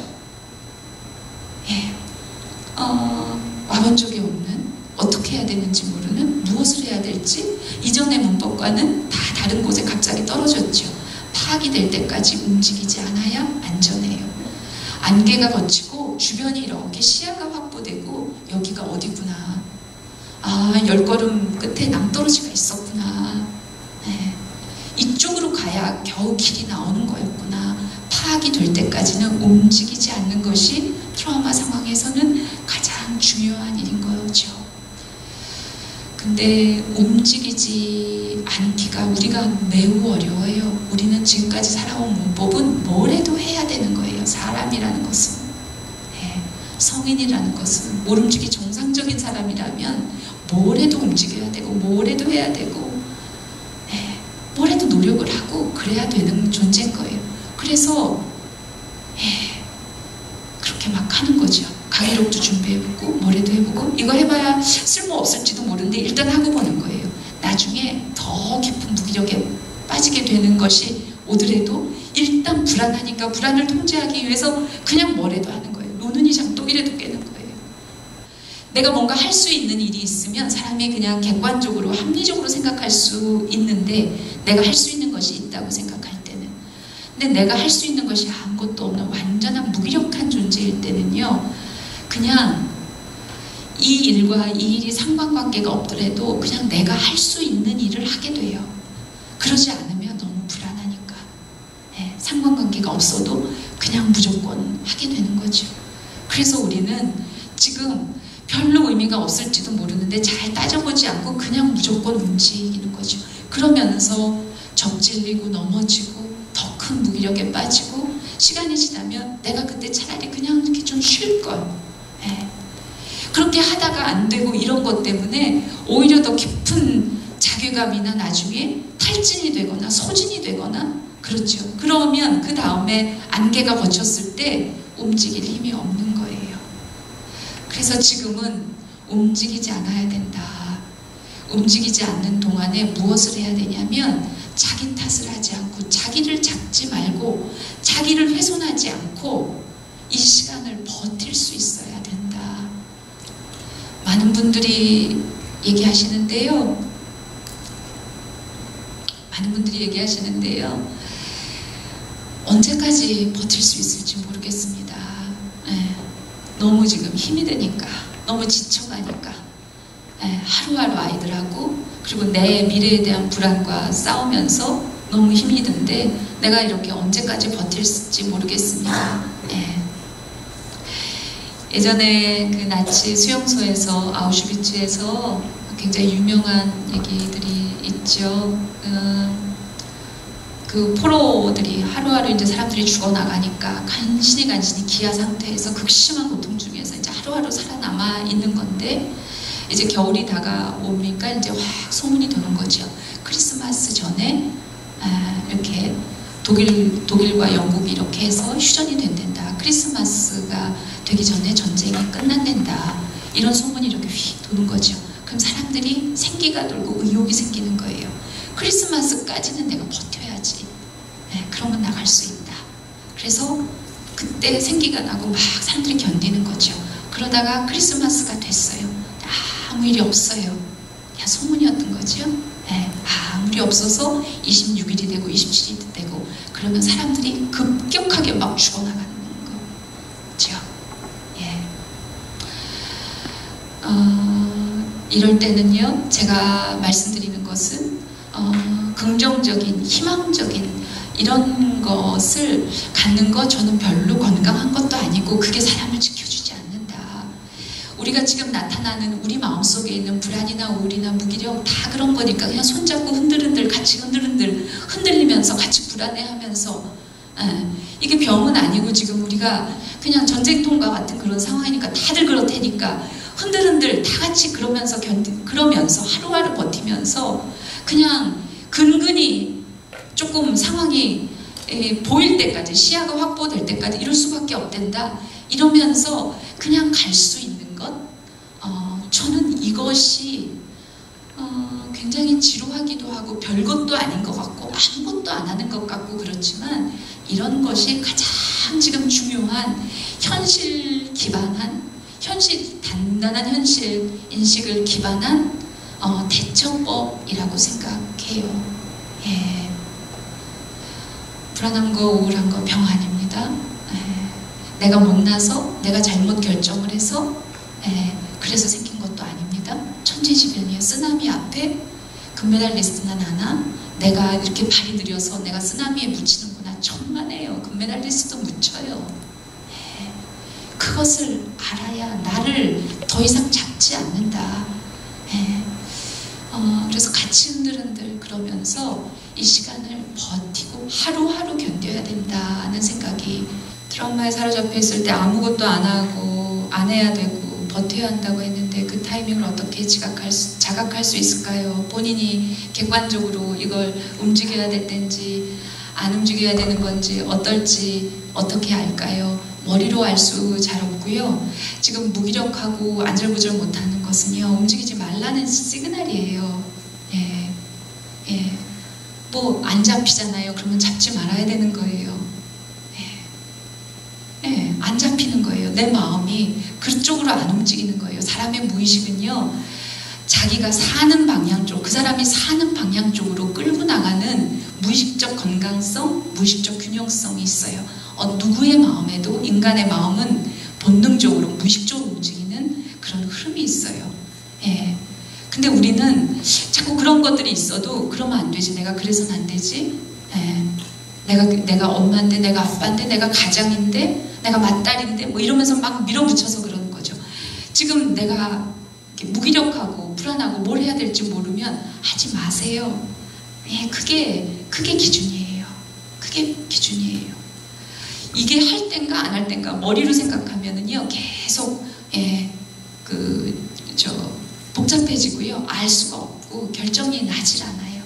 S1: 와본 적이 없는, 어떻게 해야 되는지 모르는, 무엇을 해야 될지 이전의 문법과는 다 다른 곳에 갑자기 떨어졌죠. 파악이 될 때까지 움직이지 않아야 안전해요. 안개가 걷히고 주변이 이렇게 시야가 확보되고 여기가 어디구나, 10걸음 끝에 낭떠러지가 있었구나, 이쪽으로 가야 겨우 길이 나오는 거였구나, 파악이 될 때까지는 움직이지 않는 것이 트라우마 상황에서는 가장 중요한 일인 거죠. 근데 움직이지 않기가 우리가 매우 어려워요. 우리는 지금까지 살아온 문법은 뭘 해도 해야 되는 거예요. 사람이라는 것은, 성인이라는 것은, 모름지기 정상적인 사람이라면 뭘 해도 움직여야 되고 뭘 해도 해야 되고 뭘 해도 노력을 하고 그래야 되는 존재인 거예요. 그래서 그렇게 막 하는 거죠. 강의록도 준비해보고 뭐래도 해보고, 이거 해봐야 쓸모없을지도 모르는데 일단 하고 보는 거예요. 나중에 더 깊은 무기력에 빠지게 되는 것이 오더라도 일단 불안하니까 불안을 통제하기 위해서 그냥 뭐래도 하는 거예요. 노는 이상 똑이라도 깨는 거예요. 내가 뭔가 할 수 있는 일이 있으면 사람이 그냥 객관적으로 합리적으로 생각할 수 있는데, 내가 할 수 있는 것이 있다고 생각할 때는, 근데 내가 할 수 있는 것이 아무것도 없는 완전한 무기력한 존재일 때는요, 그냥 이 일과 이 일이 상관관계가 없더라도 그냥 내가 할 수 있는 일을 하게 돼요. 그러지 않으면 너무 불안하니까 상관관계가 없어도 그냥 무조건 하게 되는 거죠. 그래서 우리는 지금 별로 의미가 없을지도 모르는데 잘 따져보지 않고 그냥 무조건 움직이는 거죠. 그러면서 적질리고 넘어지고 더 큰 무기력에 빠지고, 시간이 지나면 내가 그때 차라리 그냥 이렇게 좀 쉴걸, 그렇게 하다가 안 되고 이런 것 때문에 오히려 더 깊은 자괴감이나 나중에 탈진이 되거나 소진이 되거나 그렇죠. 그러면 그 다음에 안개가 걷혔을 때 움직일 힘이 없는 거예요. 그래서 지금은 움직이지 않아야 된다. 움직이지 않는 동안에 무엇을 해야 되냐면, 자기 탓을 하지 않고 자기를 잡지 말고 자기를 훼손하지 않고 이 시간을 버틸 수 있어야 된다. 많은 분들이 얘기하시는데요. 언제까지 버틸 수 있을지 모르겠습니다. 너무 지금 힘이 드니까, 너무 지쳐가니까, 하루하루 아이들하고 그리고 내 미래에 대한 불안과 싸우면서 너무 힘이 든데 내가 이렇게 언제까지 버틸지 모르겠습니다. 예전에 그 나치 수용소에서, 아우슈비츠에서 굉장히 유명한 얘기들이 있죠. 그 포로들이 하루하루 이제 사람들이 죽어나가니까 간신히 기아 상태에서 극심한 고통 중에서 이제 하루하루 살아남아 있는 건데, 이제 겨울이 다가오니까 이제 확 소문이 도는 거죠. 크리스마스 전에 이렇게 독일과 영국이 이렇게 해서 휴전이 된단다. 크리스마스가 되기 전에 전쟁이 끝난단다. 이런 소문이 이렇게 휙 도는 거죠. 그럼 사람들이 생기가 돌고 의욕이 생기는 거예요. 크리스마스까지는 내가 버텨야지. 그러면 나갈 수 있다. 그래서 그때 생기가 나고 막 사람들이 견디는 거죠. 그러다가 크리스마스가 됐어요. 아무 일이 없어요. 그냥 소문이었던 거죠. 아무 일이 없어서 26일이 되고 27일이 되고, 그러면 사람들이 급격하게 막 죽어나가는 거죠. 이럴 때는요, 제가 말씀드리는 것은 긍정적인, 희망적인 이런 것을 갖는 거 저는 별로 건강한 것도 아니고, 그게 사람을 지켜주지 않는다. 우리가 지금 나타나는 우리 마음속에 있는 불안이나 우울이나 무기력 다 그런 거니까 그냥 손잡고 흔들흔들 같이 흔들리면서 같이 불안해하면서, 이게 병은 아니고 지금 우리가 그냥 전쟁통과 같은 그런 상황이니까 다들 그렇다니까 흔들흔들 다 같이 그러면서 하루하루 버티면서 그냥 근근히 조금 상황이 보일 때까지, 시야가 확보될 때까지 이럴 수밖에 없단다. 이러면서 그냥 갈 수 있는 것, 저는 이것이 굉장히 지루하기도 하고 별것도 아닌 것 같고 아무것도 안 하는 것 같고 그렇지만, 이런 것이 가장 지금 중요한 현실 기반한, 단단한 현실 인식을 기반한 대처법이라고 생각해요. 불안한 거, 우울한 거 병 아닙니다. 내가 못나서, 내가 잘못 결정을 해서 그래서 생긴 것도 아닙니다. 천재지변이에요. 쓰나미 앞에 금메달리스트는 하나, 내가 이렇게 발이 느려서 내가 쓰나미에 묻히는구나. 천만에요. 금메달리스트도 묻혀요. 그것을 알아야 나를 더 이상 잡지 않는다. 그래서 같이 흔들흔들 그러면서 이 시간을 버티고 하루하루 견뎌야 된다는 생각이, 트라우마에 사로잡혀 있을 때 아무것도 안 하고 안 해야 되고 버텨야 한다고 했는데, 그 타이밍을 어떻게 자각할 수 있을까요? 본인이 객관적으로 이걸 움직여야 될 텐지 안 움직여야 되는 건지 어떨지 어떻게 알까요? 머리로 알 수 잘 없고요. 지금 무기력하고 안절부절 못하는 것은요, 움직이지 말라는 시그널이에요. 뭐 안 잡히잖아요. 그러면 잡지 말아야 되는 거예요. 안 잡히는 거예요. 내 마음이 그쪽으로 안 움직이는 거예요. 사람의 무의식은요, 자기가 사는 방향 쪽, 그 사람이 사는 방향 쪽으로 끌고 나가는 무의식적 건강성, 무의식적 균형성이 있어요. 누구의 마음에도, 인간의 마음은 본능적으로 무의식적으로 움직이는 그런 흐름이 있어요. 근데 우리는 자꾸 그런 것들이 있어도 그러면 안 되지, 내가 그래서는 안 되지, 내가 엄마인데, 내가 아빠인데, 내가 가장인데, 내가 맏딸인데, 뭐 이러면서 막 밀어붙여서 그러는 거죠. 지금 내가 이렇게 무기력하고 불안하고 뭘 해야 될지 모르면 하지 마세요. 그게 기준이에요. 그게 기준이에요. 이게 할 땐가 안 할 땐가 머리로 생각하면은요, 계속 복잡해지고요, 알 수가 없고 결정이 나질 않아요.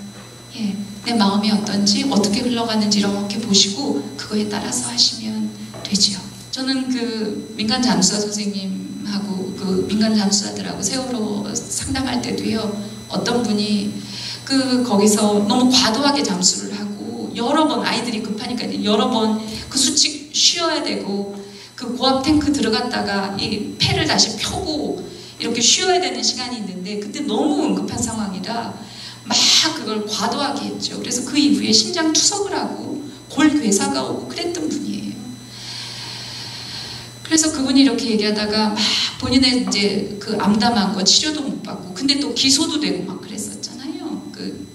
S1: 내 마음이 어떤지, 어떻게 흘러가는지 이렇게 보시고 그거에 따라서 하시면 되지요. 저는 그 민간 잠수사 선생님하고 그 민간 잠수사들하고 세월호 상담할 때도요, 어떤 분이 거기서 너무 과도하게 잠수를 하고 여러 번, 아이들이 급하니까 여러 번 그 수칙 쉬어야 되고, 그 고압 탱크 들어갔다가 이 폐를 다시 펴고 이렇게 쉬어야 되는 시간이 있는데, 그때 너무 응급한 상황이라 막 그걸 과도하게 했죠. 그래서 그 이후에 심장 투석을 하고 골괴사가 오고 그랬던 분이에요. 그래서 그분이 이렇게 얘기하다가 막 본인의 이제 그 암담한 거 치료도 못 받고, 근데 또 기소도 되고 막 그랬었잖아요. 그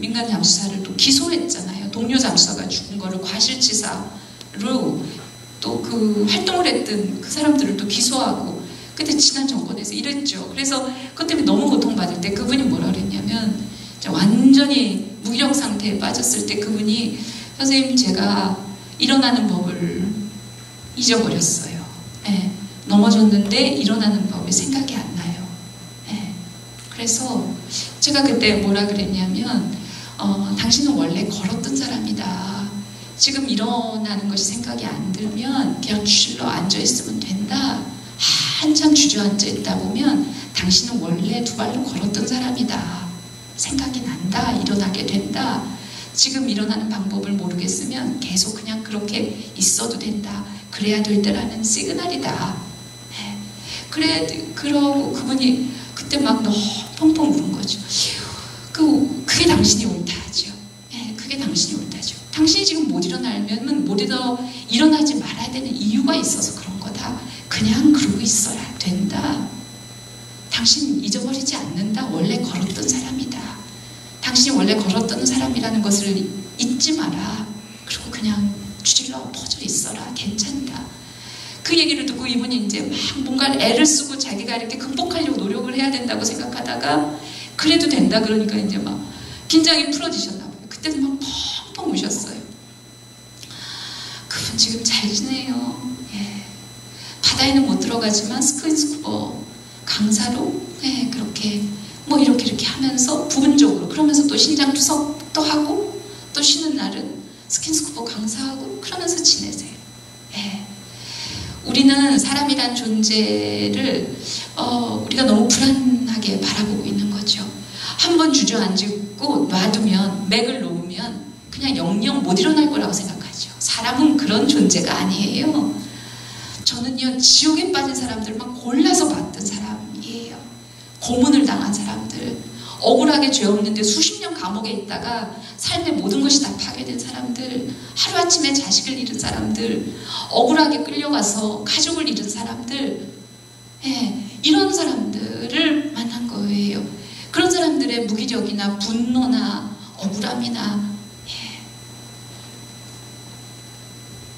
S1: 민간 잠수사를 또 기소했잖아요. 동료 잠수사가 죽은 거를 과실치사로 또 그 활동을 했던 그 사람들을 또 기소하고, 그때 지난 정권에서 이랬죠. 그래서 그것 때문에 너무 고통받을 때 그분이 뭐라 그랬냐면, 완전히 무기력 상태에 빠졌을 때 그분이 선생님 제가 일어나는 법을 잊어버렸어요. 예, 넘어졌는데 일어나는 법이 생각이 안 나요. 예, 그래서 제가 그때 뭐라 그랬냐면 당신은 원래 걸었던 사람이다. 지금 일어나는 것이 생각이 안 들면 그냥 주질러 앉아있으면 된다. 한참 주저앉아 있다 보면 당신은 원래 두 발로 걸었던 사람이다. 생각이 난다. 일어나게 된다. 지금 일어나는 방법을 모르겠으면 계속 그냥 그렇게 있어도 된다. 그래야 될 때라는 시그널이다. 네. 그러고 그분이 그때 막 너무 펑펑 울은 거죠. 그게 당신이 옳다죠. 네, 그게 당신이 옳다죠. 당신이 지금 못 일어나면 못 일어나지 말아야 되는 이유가 있어서 그런 거다. 그냥 그러고 있어야 된다. 당신 잊어버리지 않는다. 원래 걸었던 사람이다. 당신이 원래 걸었던 사람이라는 것을 잊지 마라. 그리고 그냥 주질러 퍼져 있어라. 괜찮다. 그 얘기를 듣고 이분이 이제 막 뭔가 애를 쓰고 자기가 이렇게 극복하려고 노력을 해야 된다고 생각하다가 그래도 된다 그러니까 이제 막 긴장이 풀어지셨나 봐요. 그때도 막 펑펑 우셨어요. 그분 지금 잘 지내요. 예. 바다에는 못 들어가지만 스킨스쿠버 강사로 그렇게 뭐 이렇게 하면서 부분적으로 그러면서 또 신장 투석도 하고 또 쉬는 날은 스킨스쿠버 강사하고 그러면서 지내세요. 예. 우리는 사람이란 존재를 우리가 너무 불안하게 바라보고 있는 거죠. 한번 주저앉고 놔두면 맥을 놓으면 그냥 영영 못 일어날 거라고 생각하죠. 사람은 그런 존재가 아니에요. 저는요 지옥에 빠진 사람들만 골라서 봤던 사람이에요. 고문을 당한 사람들, 억울하게 죄 없는데 수십 년 감옥에 있다가 삶의 모든 것이 다 파괴된 사람들, 하루아침에 자식을 잃은 사람들, 억울하게 끌려가서 가족을 잃은 사람들, 이런 사람들을 만난 거예요. 그런 사람들의 무기력이나 분노나 억울함이나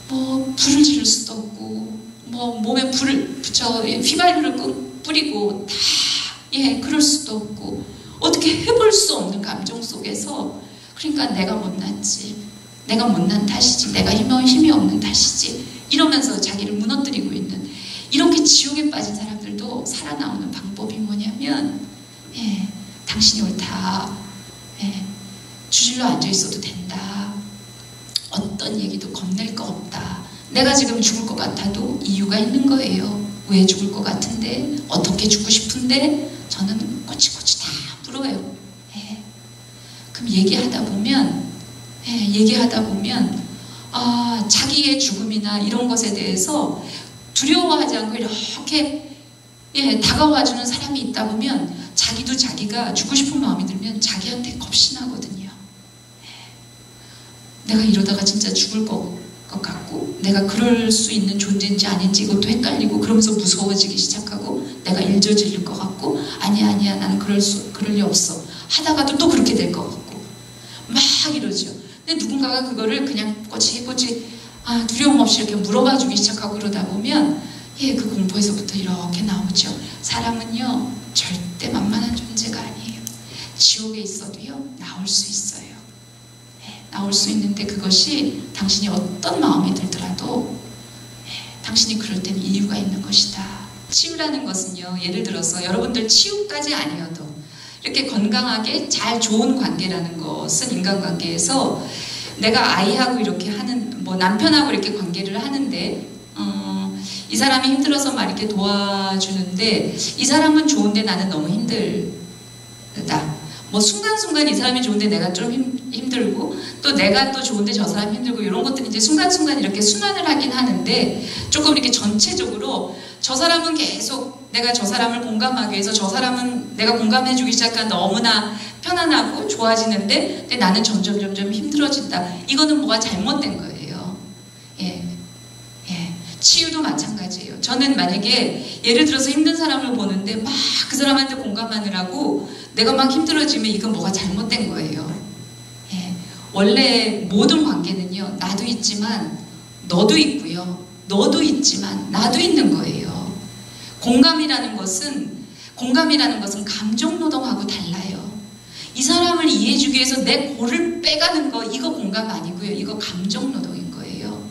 S1: 뭐 불을 지를 수도 없고 뭐 몸에 불을 붙여 휘발유를 뿌리고 다 그럴 수도 없고 어떻게 해볼 수 없는 감정 속에서 그러니까 내가 못났지, 내가 못난 탓이지, 내가 힘이 없는 탓이지 이러면서 자기를 무너뜨리고 있는 이렇게 지옥에 빠진 사람들도 살아나오는 방법이 뭐냐면 당신이 옳다. 주질러 앉아있어도 된다. 어떤 얘기도 겁낼 거 없다. 내가 지금 죽을 것 같아도 이유가 있는 거예요. 왜 죽을 것 같은데 어떻게 죽고 싶은데 저는 꼬치꼬치 다 물어요. 그럼 얘기하다 보면 자기의 죽음이나 이런 것에 대해서 두려워하지 않고 이렇게 다가와주는 사람이 있다 보면 자기도 자기가 죽고 싶은 마음이 들면 자기한테 겁이 나거든요. 내가 이러다가 진짜 죽을 것 같고 내가 그럴 수 있는 존재인지 아닌지 이것도 헷갈리고 그러면서 무서워지기 시작하고 내가 일저질릴 것 같고 아니야 나는 그럴 리 없어 하다가도 또 그렇게 될 것 같고 막 이러죠. 근데 누군가가 그거를 그냥 꼬치꼬치 두려움 없이 이렇게 물어봐 주기 시작하고 그러다 보면 그 공포에서부터 이렇게 나오죠. 사람은요 절대 만만한 존재가 아니에요. 지옥에 있어도요 나올 수 있어요. 나올 수 있는데 그것이 당신이 어떤 마음이 들더라도 당신이 그럴 때는 이유가 있는 것이다. 치유라는 것은요 예를 들어서 여러분들 치유까지 아니어도 이렇게 건강하게 잘 좋은 관계라는 것은 인간관계에서 내가 아이하고 이렇게 하는 뭐 남편하고 이렇게 관계를 하는데 이 사람이 힘들어서 막 이렇게 도와주는데 이 사람은 좋은데 나는 너무 힘들다. 뭐 순간순간 이 사람이 좋은데 내가 좀 힘들고 또 내가 또 좋은데 저 사람이 힘들고 이런 것들이 이제 순간순간 이렇게 순환을 하긴 하는데 조금 이렇게 전체적으로 저 사람은 계속 내가 저 사람을 공감하기 위해서 저 사람은 내가 공감해주기 시작한 너무나 편안하고 좋아지는데 근데 나는 점점 힘들어진다. 이거는 뭐가 잘못된 거예요. 치유도 마찬가지예요. 저는 만약에 예를 들어서 힘든 사람을 보는데 막 그 사람한테 공감하느라고 내가 막 힘들어지면 이건 뭐가 잘못된 거예요. 원래 모든 관계는요 나도 있지만 너도 있고요 너도 있지만 나도 있는 거예요. 공감이라는 것은 감정노동하고 달라요. 이 사람을 이해해주기 위해서 내 골을 빼가는 거, 이거 공감 아니고요. 이거 감정노동인 거예요.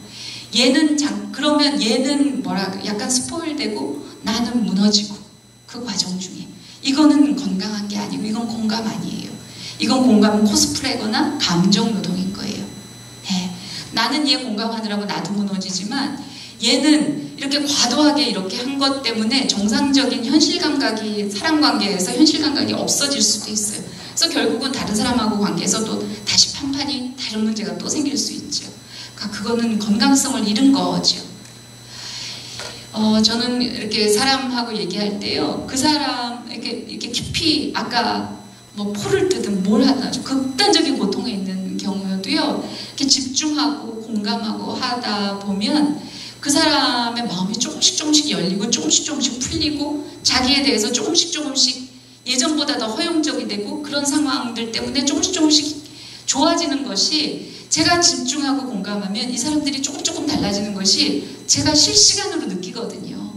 S1: 그러면 얘는 약간 스포일되고 나는 무너지고 그 과정 중에. 이거는 건강한 게 아니고 이건 공감 아니에요. 이건 공감은 코스프레거나 감정노동인 거예요. 네. 나는 얘 공감하느라고 나도 무너지지만 얘는 이렇게 과도하게 이렇게 한 것 때문에 정상적인 현실 감각이 사람 관계에서 현실 감각이 없어질 수도 있어요. 그래서 결국은 다른 사람하고 관계에서 또 다시 판판이 다른 문제가 또 생길 수 있죠. 그러니까 그거는 건강성을 잃은 거죠. 저는 이렇게 사람하고 얘기할 때요, 그 사람 이렇게 깊이 아까 뭐 포를 뜨든 뭘 하든 아주 극단적인 고통에 있는 경우도요, 이렇게 집중하고 공감하고 하다 보면 그 사람의 마음이 조금씩 열리고 조금씩 풀리고 자기에 대해서 조금씩 예전보다 더 허용적이 되고 그런 상황들 때문에 조금씩 좋아지는 것이, 제가 집중하고 공감하면 이 사람들이 조금 달라지는 것이 제가 실시간으로 느끼거든요.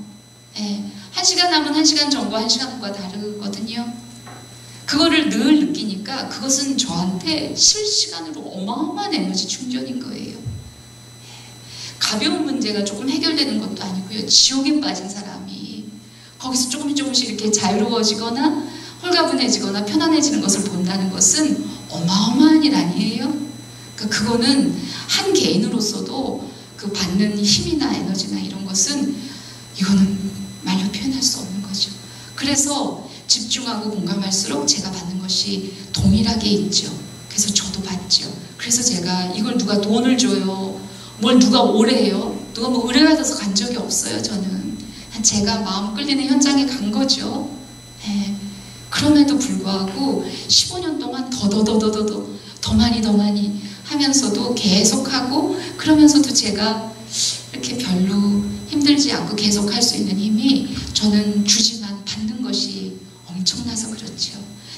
S1: 예, 1시간 하면 1시간 전과 1시간 후가 다르거든요. 그거를 늘 느끼니까 그것은 저한테 실시간으로 어마어마한 에너지 충전인 거예요. 가벼운 문제가 조금 해결되는 것도 아니고요. 지옥에 빠진 사람이 거기서 조금씩 이렇게 자유로워지거나 홀가분해지거나 편안해지는 것을 본다는 것은 어마어마한 일 아니에요? 그러니까 그거는 한 개인으로서도 그 받는 힘이나 에너지나 이런 것은 이거는 말로 표현할 수 없는 거죠. 그래서 집중하고 공감할수록 제가 받는 것이 동일하게 있죠. 그래서 저도 받죠. 그래서 제가 이걸 누가 돈을 줘요, 뭘 누가 오래해요, 누가 뭐 의뢰받아서 간 적이 없어요. 저는 제가 마음 끌리는 현장에 간 거죠. 네. 그럼에도 불구하고 15년 동안 더 많이 하면서도 계속하고, 그러면서도 제가 이렇게 별로 힘들지 않고 계속할 수 있는 힘이, 저는 주지만 받는 것이 엄청나서 그렇죠.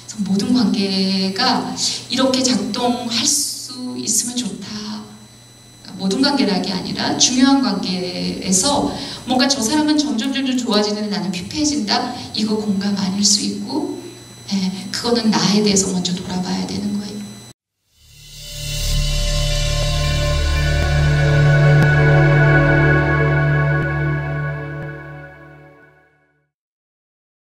S1: 그래서 모든 관계가 이렇게 작동할 수 있으면 좋다. 모든 관계라기 아니라 중요한 관계에서 뭔가 저 사람은 점점 좋아지는데 나는 피폐해진다. 이거 공감 아닐 수 있고, 그거는 나에 대해서 먼저 돌아봐야 되는